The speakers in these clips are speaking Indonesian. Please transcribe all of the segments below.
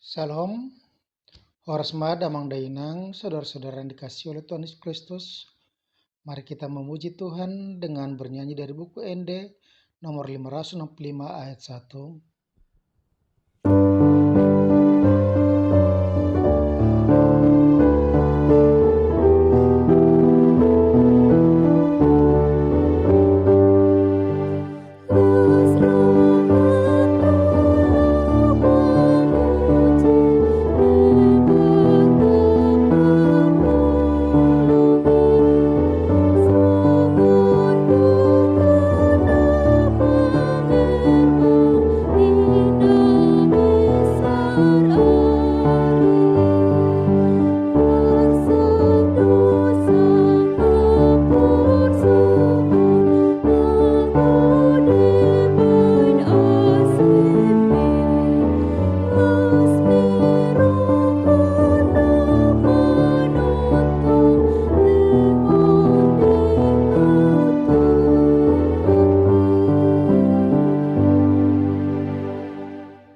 Shalom, Horas Damang Dainang, saudara-saudara yang dikasihi oleh Tuhan Yesus Kristus. Mari kita memuji Tuhan dengan bernyanyi dari buku ND nomor 565 ayat 1.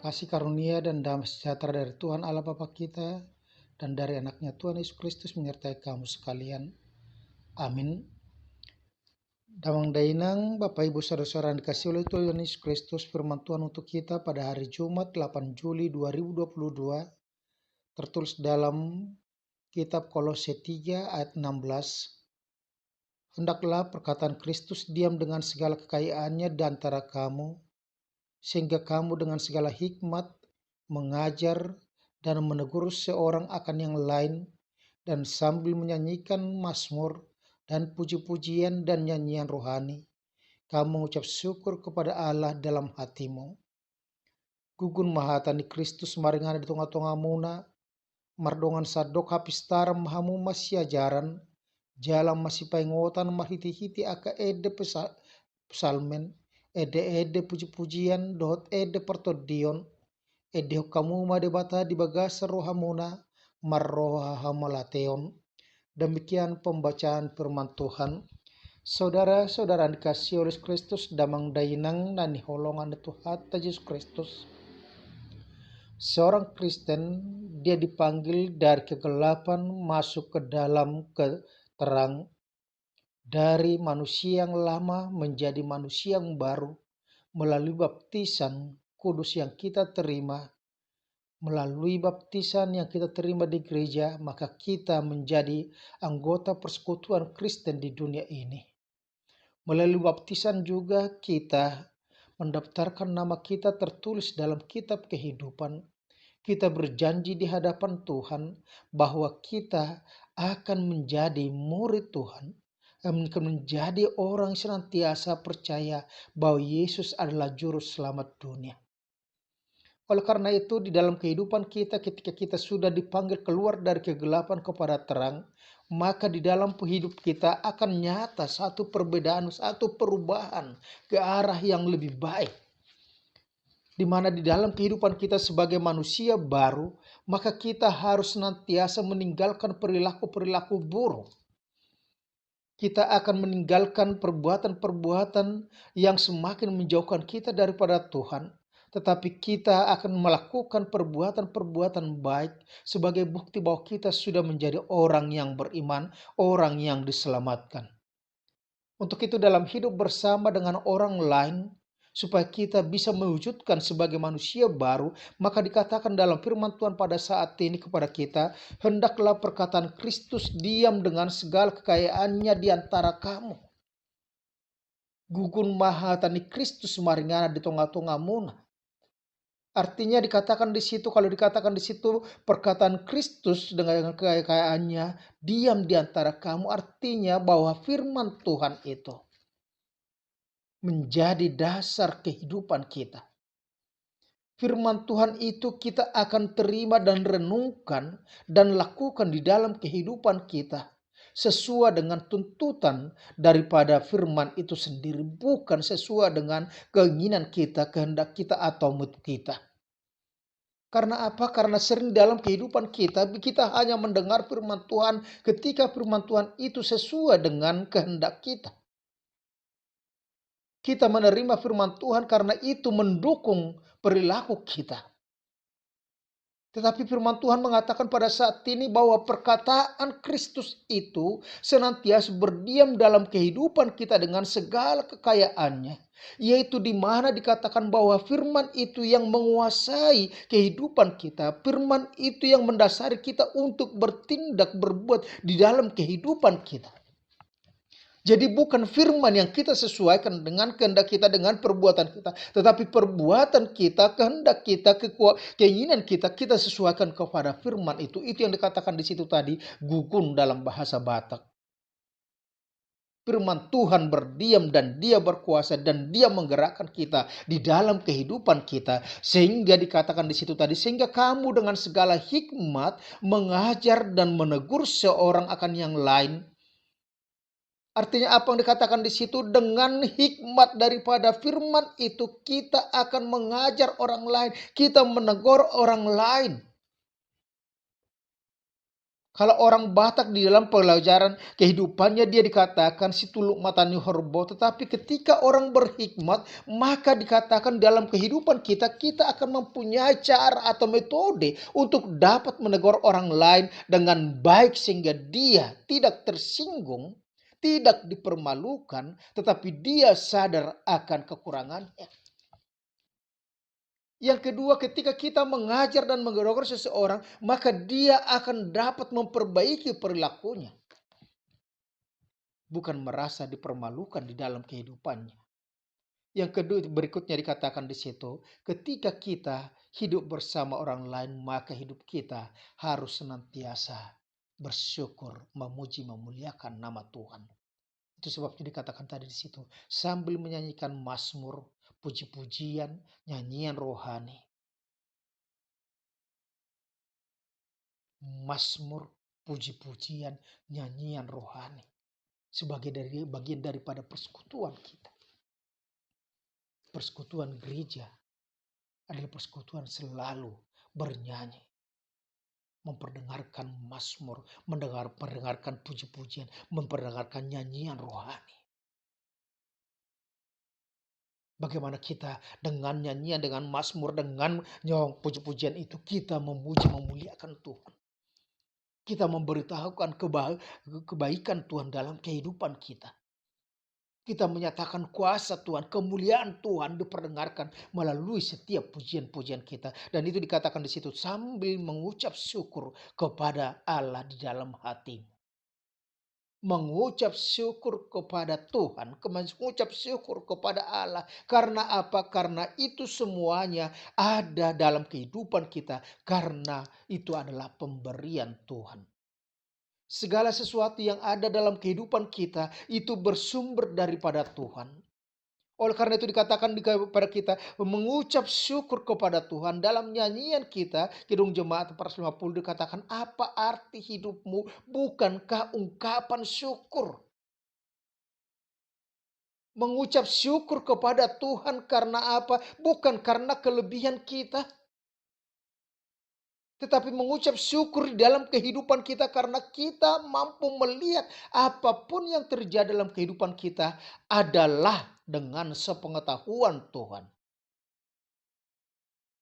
Kasih karunia dan damai sejahtera dari Tuhan Allah Bapa kita dan dari anaknya Tuhan Yesus Kristus menyertai kamu sekalian. Amin. Damang Dainang, Bapak Ibu Saudara-saudara yang dikasihi oleh Tuhan Yesus Kristus, firman Tuhan untuk kita pada hari Jumat 8 Juli 2022 tertulis dalam kitab Kolose 3 ayat 16. Hendaklah perkataan Kristus diam dengan segala kekayaannya di antara kamu, sehingga kamu dengan segala hikmat mengajar dan menegur seorang akan yang lain, dan sambil menyanyikan mazmur dan puji-pujian dan nyanyian rohani, kamu mengucap syukur kepada Allah dalam hatimu. Gugun mahatani Kristus maringana di tengah-tengah muna, mardongan sadok hapistara mahamu masih ajaran, jalan masih paingotan mahiti-hiti aka ede psalmen, ede puji-pujian dohot ede pertodion, ede kamu madebata di bagasa rohamuna marroha hamalateon. Demikian pembacaan firman Tuhan. Saudara-saudara dikasihi oleh Kristus, damang dainang nani holongan Tuhan Yesus Kristus. Seorang Kristen, dia dipanggil dari kegelapan masuk ke dalam terang, dari manusia yang lama menjadi manusia yang baru melalui baptisan kudus yang kita terima. Melalui baptisan yang kita terima di gereja, maka kita menjadi anggota persekutuan Kristen di dunia ini. Melalui baptisan juga kita mendaftarkan nama kita tertulis dalam kitab kehidupan. Kita berjanji di hadapan Tuhan bahwa kita akan menjadi murid Tuhan, akan menjadi orang senantiasa percaya bahwa Yesus adalah juru selamat dunia. Oleh karena itu, di dalam kehidupan kita, ketika kita sudah dipanggil keluar dari kegelapan kepada terang, maka di dalam hidup kita akan nyata satu perbedaan, satu perubahan ke arah yang lebih baik. Di mana di dalam kehidupan kita sebagai manusia baru, maka kita harus senantiasa meninggalkan perilaku-perilaku buruk. Kita akan meninggalkan perbuatan-perbuatan yang semakin menjauhkan kita daripada Tuhan. Tetapi kita akan melakukan perbuatan-perbuatan baik sebagai bukti bahwa kita sudah menjadi orang yang beriman, orang yang diselamatkan. Untuk itu dalam hidup bersama dengan orang lain, supaya kita bisa mewujudkan sebagai manusia baru, maka dikatakan dalam firman Tuhan pada saat ini kepada kita, hendaklah perkataan Kristus diam dengan segala kekayaannya di antara kamu. Gugun mahatani Kristus maringana di tengah-tengah muna. Artinya dikatakan di situ, kalau dikatakan di situ perkataan Kristus dengan kekayaannya diam di antara kamu, artinya bahwa firman Tuhan itu menjadi dasar kehidupan kita. Firman Tuhan itu kita akan terima dan renungkan dan lakukan di dalam kehidupan kita sesuai dengan tuntutan daripada firman itu sendiri, bukan sesuai dengan keinginan kita, kehendak kita atau mood kita. Karena apa? Karena sering dalam kehidupan kita hanya mendengar firman Tuhan ketika firman Tuhan itu sesuai dengan kehendak kita. Kita menerima firman Tuhan karena itu mendukung perilaku kita. Tetapi firman Tuhan mengatakan pada saat ini bahwa perkataan Kristus itu senantiasa berdiam dalam kehidupan kita dengan segala kekayaannya. Yaitu di mana dikatakan bahwa firman itu yang menguasai kehidupan kita. Firman itu yang mendasari kita untuk bertindak, berbuat di dalam kehidupan kita. Jadi bukan firman yang kita sesuaikan dengan kehendak kita, dengan perbuatan kita. Tetapi perbuatan kita, kehendak kita, keinginan kita, kita sesuaikan kepada firman itu. Itu yang dikatakan di situ tadi, gugun dalam bahasa Batak. Firman Tuhan berdiam dan dia berkuasa dan dia menggerakkan kita di dalam kehidupan kita. Sehingga dikatakan di situ tadi, sehingga kamu dengan segala hikmat mengajar dan menegur seorang akan yang lain. Artinya apa yang dikatakan di situ, dengan hikmat daripada firman itu kita akan mengajar orang lain, kita menegur orang lain. Kalau orang Batak di dalam pelajaran kehidupannya dia dikatakan si tuluk matani horbo, tetapi ketika orang berhikmat maka dikatakan dalam kehidupan kita akan mempunyai cara atau metode untuk dapat menegur orang lain dengan baik sehingga dia tidak tersinggung, tidak dipermalukan, tetapi dia sadar akan kekurangannya. Yang kedua, ketika kita mengajar dan menegur seseorang, maka dia akan dapat memperbaiki perilakunya. Bukan merasa dipermalukan di dalam kehidupannya. Yang kedua, berikutnya dikatakan di situ, ketika kita hidup bersama orang lain, maka hidup kita harus senantiasa bersyukur, memuji, memuliakan nama Tuhan. Itu sebabnya dikatakan tadi di situ, sambil menyanyikan mazmur, puji-pujian, nyanyian rohani. Mazmur, puji-pujian, nyanyian rohani. Sebagai bagian daripada persekutuan kita. Persekutuan gereja adalah persekutuan selalu bernyanyi. Memperdengarkan mazmur, mendengarkan puji-pujian, memperdengarkan nyanyian rohani. Bagaimana kita dengan nyanyian, dengan mazmur, dengan puji-pujian itu kita memuji, memuliakan Tuhan. Kita memberitahukan kebaikan Tuhan dalam kehidupan kita. Kita menyatakan kuasa Tuhan, kemuliaan Tuhan diperdengarkan melalui setiap pujian-pujian kita. Dan itu dikatakan di situ sambil mengucap syukur kepada Allah di dalam hatimu. Mengucap syukur kepada Tuhan, mengucap syukur kepada Allah. Karena apa? Karena itu semuanya ada dalam kehidupan kita. Karena itu adalah pemberian Tuhan. Segala sesuatu yang ada dalam kehidupan kita itu bersumber daripada Tuhan. Oleh karena itu dikatakan kepada kita mengucap syukur kepada Tuhan. Dalam nyanyian kita, Kidung Jemaat 450 dikatakan, apa arti hidupmu? Bukankah ungkapan syukur? Mengucap syukur kepada Tuhan karena apa? Bukan karena kelebihan kita. Tetapi mengucap syukur di dalam kehidupan kita karena kita mampu melihat apapun yang terjadi dalam kehidupan kita adalah dengan sepengetahuan Tuhan.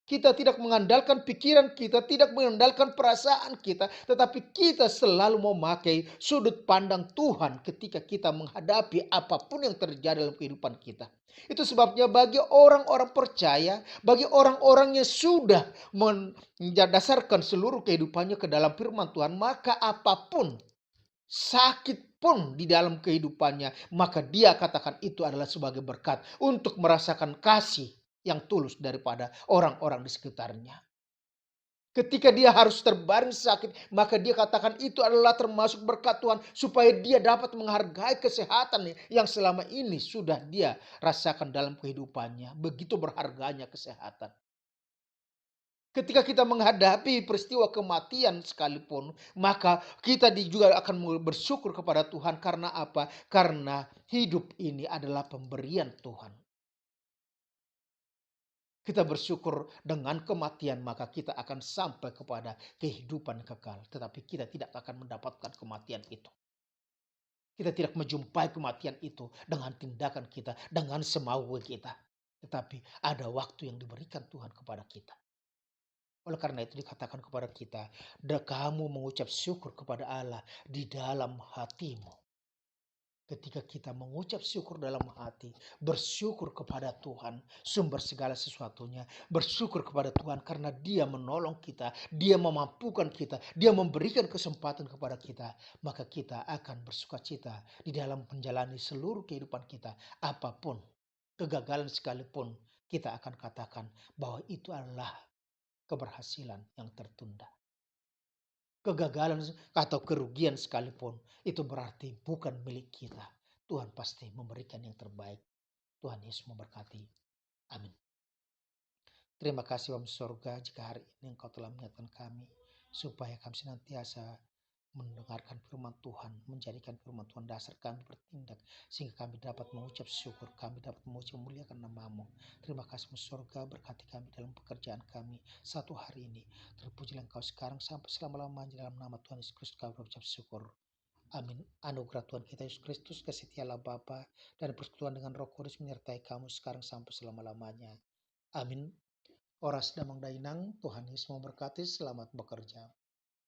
Kita tidak mengandalkan pikiran kita, tidak mengandalkan perasaan kita, tetapi kita selalu memakai sudut pandang Tuhan ketika kita menghadapi apapun yang terjadi dalam kehidupan kita. Itu sebabnya bagi orang-orang percaya, bagi orang-orang yang sudah mendasarkan seluruh kehidupannya ke dalam firman Tuhan, maka apapun, sakit pun di dalam kehidupannya, maka dia katakan itu adalah sebagai berkat untuk merasakan kasih yang tulus daripada orang-orang di sekitarnya. Ketika dia harus terbaring sakit, maka dia katakan itu adalah termasuk berkat Tuhan supaya dia dapat menghargai kesehatan yang selama ini sudah dia rasakan dalam kehidupannya. Begitu berharganya kesehatan. Ketika kita menghadapi peristiwa kematian sekalipun, maka kita juga akan bersyukur kepada Tuhan. Karena apa? Karena hidup ini adalah pemberian Tuhan. Kita bersyukur dengan kematian, maka kita akan sampai kepada kehidupan kekal. Tetapi kita tidak akan mendapatkan kematian itu. Kita tidak menjumpai kematian itu dengan tindakan kita, dengan semau kita. Tetapi ada waktu yang diberikan Tuhan kepada kita. Oleh karena itu dikatakan kepada kita, kamu mengucap syukur kepada Allah di dalam hatimu. Ketika kita mengucap syukur dalam hati, bersyukur kepada Tuhan, sumber segala sesuatunya, bersyukur kepada Tuhan karena Dia menolong kita, Dia memampukan kita, Dia memberikan kesempatan kepada kita, maka kita akan bersukacita di dalam menjalani seluruh kehidupan kita. Apapun kegagalan sekalipun, kita akan katakan bahwa itu adalah keberhasilan yang tertunda. Kegagalan atau kerugian sekalipun, itu berarti bukan milik kita. Tuhan pasti memberikan yang terbaik. Tuhan Yesus memberkati. Amin. Terima kasih Om Surga jika hari ini Engkau telah mengingatkan kami, supaya kami senantiasa mendengarkan firman Tuhan, menjadikan firman Tuhan dasar kami bertindak, sehingga kami dapat mengucap syukur, kami dapat memuji memuliakan nama-Mu. Terima kasih Om Surga, berkati kami dalam pekerjaan kami satu hari ini. Terpujilah Engkau sekarang sampai selama-lamanya, dalam nama Tuhan Yesus Kristus kami berucap syukur. Amin. Anugerah Tuhan kita Yesus Kristus, kasih Allah Bapa, dan persekutuan dengan Roh Kudus menyertai kamu sekarang sampai selama-lamanya. Amin. Oras damang dainang, Tuhan Yesus memberkati, selamat bekerja.